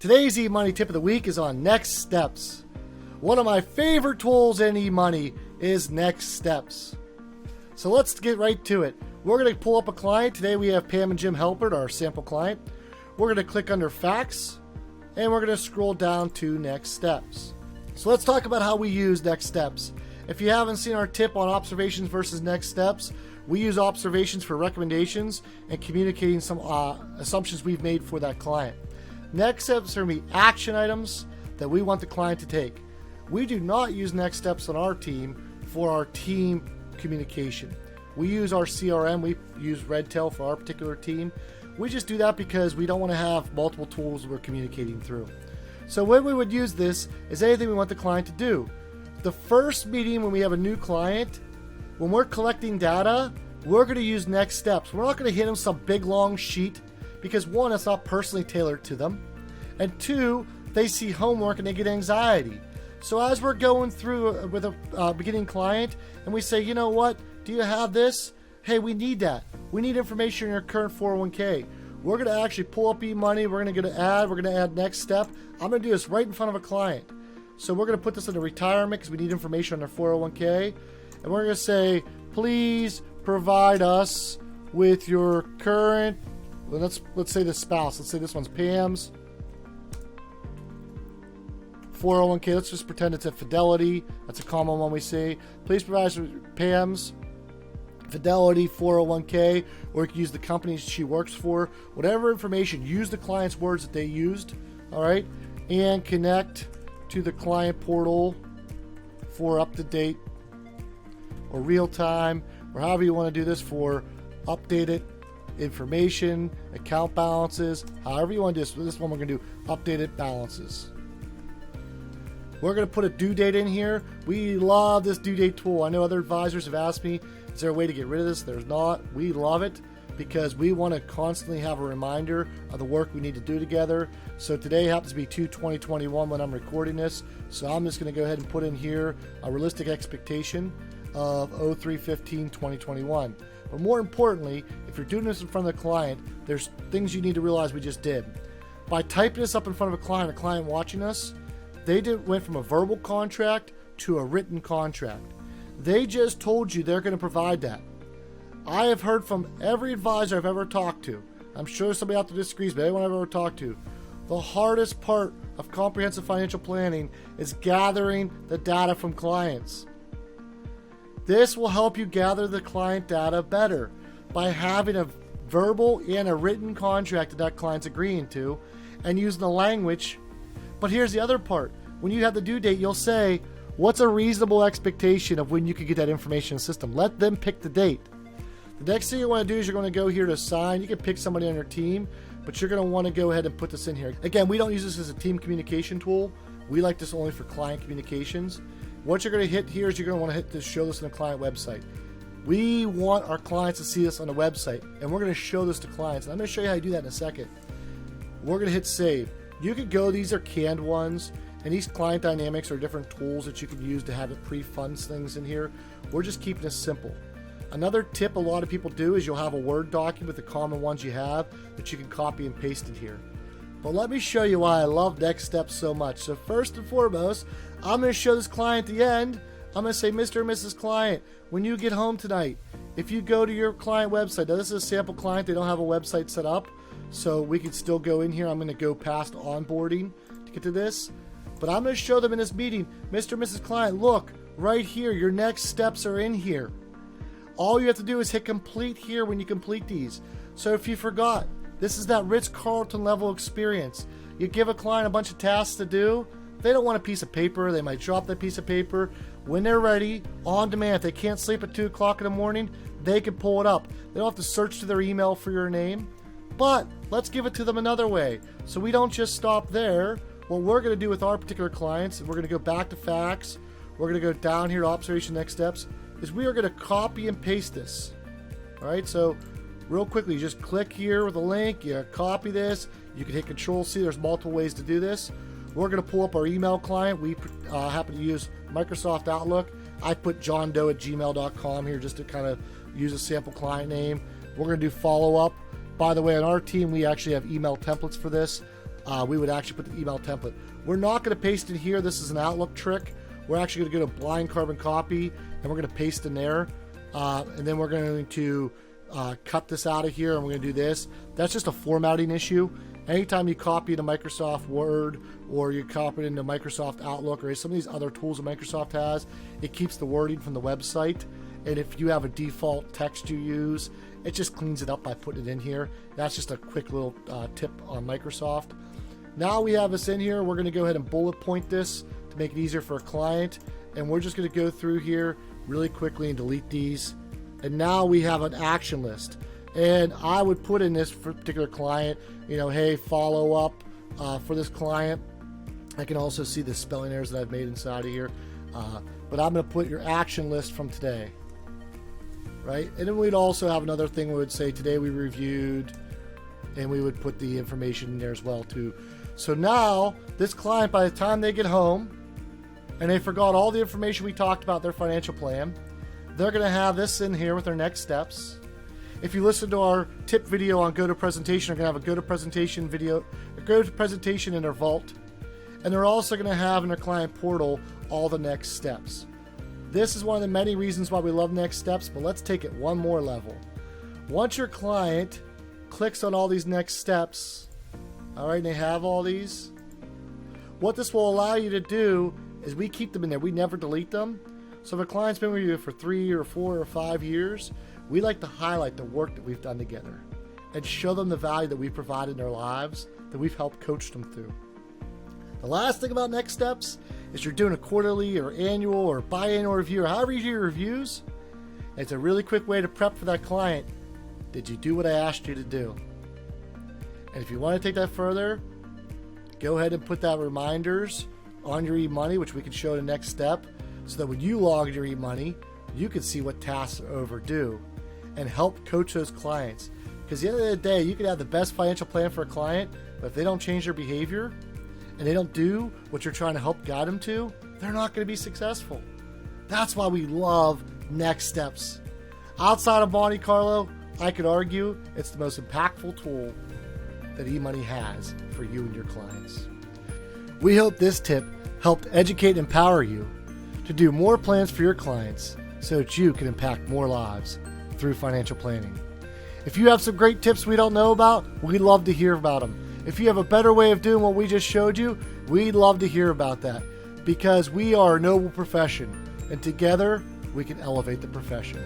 Today's eMoney tip of the week is on next steps. One of my favorite tools in eMoney is next steps. So let's get right to it. We're going to pull up a client. Today we have Pam and Jim Helpert, our sample client. We're going to click under facts and we're going to scroll down to next steps. So let's talk about how we use next steps. If you haven't seen our tip on observations versus next steps, we use observations for recommendations and communicating some assumptions we've made for that client. Next steps are going to be action items that we want the client to take. We do not use next steps on our team for our team communication. We use our CRM, we use Redtail for our particular team. We just do that because we don't want to have multiple tools we're communicating through. So when we would use this is anything we want the client to do. The first meeting when we have a new client, when we're collecting data, we're going to use next steps. We're not going to hit them some big long sheet because one, it's not personally tailored to them, and two, they see homework and they get anxiety. So as we're going through with a beginning client and we say, you know what, do you have this? Hey, we need that. We need information in your current 401k. We're going to actually pull up eMoney. We're going to go to add. We're going to add next step. I'm going to do this right in front of a client. So we're going to put this into retirement because we need information on their 401k. And we're going to say, please provide us with your current, well, let's say the spouse. Let's say this one's Pam's 401k. Let's just pretend it's at Fidelity. That's a common one we see. Please provide us with Pam's Fidelity 401k, or you can use the company she works for. Whatever information, use the client's words that they used, all right, and connect to the client portal for up-to-date or real-time, or however you want to do this for updated information, account balances, however you want to do this. For this one, we're going to do updated balances. We're going to put a due date in here. We love this due date tool. I know other advisors have asked me, is there a way to get rid of this? There's not. We love it because we want to constantly have a reminder of the work we need to do together. So today happens to be 2/20/21 when I'm recording this. So I'm just going to go ahead and put in here a realistic expectation of 03/15/2021. But more importantly, if you're doing this in front of the client, there's things you need to realize we just did. By typing this up in front of a client watching us, they went from a verbal contract to a written contract. They just told you they're going to provide that. I have heard from every advisor I've ever talked to. I'm sure somebody out there disagrees, but everyone I've ever talked to, the hardest part of comprehensive financial planning is gathering the data from clients. This will help you gather the client data better by having a verbal and a written contract that client's agreeing to and using the language. But here's the other part. When you have the due date, you'll say, what's a reasonable expectation of when you can get that information in the system? Let them pick the date. The next thing you want to do is you're going to go here to sign. You can pick somebody on your team, but you're going to want to go ahead and put this in here. Again, we don't use this as a team communication tool. We like this only for client communications. What you're going to hit here is you're going to want to hit this, show this on the client website. We want our clients to see this on the website, and we're going to show this to clients. And I'm going to show you how to do that in a second. We're going to hit save. You could go, these are canned ones, and these client dynamics are different tools that you can use to have it pre-fund things in here. We're just keeping this simple. Another tip a lot of people do is you'll have a Word document with the common ones you have that you can copy and paste in here. But let me show you why I love next steps so much. So first and foremost, I'm going to show this client at the end. I'm going to say, Mr. and Mrs. Client, when you get home tonight, if you go to your client website, now this is a sample client, they don't have a website set up, so we can still go in here. I'm going to go past onboarding to get to this. But I'm going to show them in this meeting, Mr. and Mrs. Client, look, right here, your next steps are in here. All you have to do is hit complete here when you complete these. So if you forgot, this is that Ritz-Carlton level experience. You give a client a bunch of tasks to do. They don't want a piece of paper. They might drop that piece of paper. When they're ready, on demand, if they can't sleep at 2 o'clock in the morning, they can pull it up. They don't have to search through their email for your name. But let's give it to them another way. So we don't just stop there. What we're going to do with our particular clients, we're going to go back to facts. We're going to go down here to observation next steps, is we are going to copy and paste this. All right, so real quickly, you just click here with a link, you copy this, you can hit Control-C, there's multiple ways to do this. We're going to pull up our email client. We happen to use Microsoft Outlook. I put johndoe@gmail.com here just to kind of use a sample client name. We're going to do follow-up. By the way, on our team, we actually have email templates for this. we would actually put the email template. We're not going to paste in here. This is an Outlook trick. We're actually going to go to blind carbon copy, and we're going to paste in there. And then we're going to cut this out of here, and we're going to do this. That's just a formatting issue. Anytime you copy into Microsoft Word, or you copy it into Microsoft Outlook, or some of these other tools that Microsoft has, it keeps the wording from the website. And if you have a default text you use, it just cleans it up by putting it in here. That's just a quick little tip on Microsoft. Now we have this in here. We're going to go ahead and bullet point this to make it easier for a client. And we're just going to go through here really quickly and delete these. And now we have an action list. And I would put in this particular client, hey, follow up for this client. I can also see the spelling errors that I've made inside of here. But I'm going to put your action list from today. Right? And then we'd also have another thing we would say today we reviewed, and we would put the information in there as well too. So now this client, by the time they get home and they forgot all the information we talked about their financial plan, they're going to have this in here with their next steps. If you listen to our tip video on go to presentation, they're going to have a go to presentation video, a go to presentation in their vault, and they're also going to have in their client portal all the next steps. This is one of the many reasons why we love next steps, but let's take it one more level. Once your client clicks on all these next steps, all right, and they have all these, what this will allow you to do is we keep them in there. We never delete them. So if a client's been with you for 3 or 4 or 5 years, we like to highlight the work that we've done together and show them the value that we provide in their lives, that we've helped coach them through. The last thing about next steps is you're doing a quarterly or annual or biannual review, or however you do your reviews. It's a really quick way to prep for that client. Did you do what I asked you to do? And if you want to take that further, go ahead and put that reminders on your eMoney, which we can show the next step, so that when you log your eMoney, you can see what tasks are overdue and help coach those clients. Because at the end of the day, you can have the best financial plan for a client, but if they don't change their behavior and they don't do what you're trying to help guide them to, they're not going to be successful. That's why we love next steps. Outside of Monte Carlo, I could argue it's the most impactful tool that eMoney has for you and your clients. We hope this tip helped educate and empower you to do more plans for your clients so that you can impact more lives through financial planning. If you have some great tips we don't know about, we'd love to hear about them. If you have a better way of doing what we just showed you, we'd love to hear about that, because we are a noble profession, and together we can elevate the profession.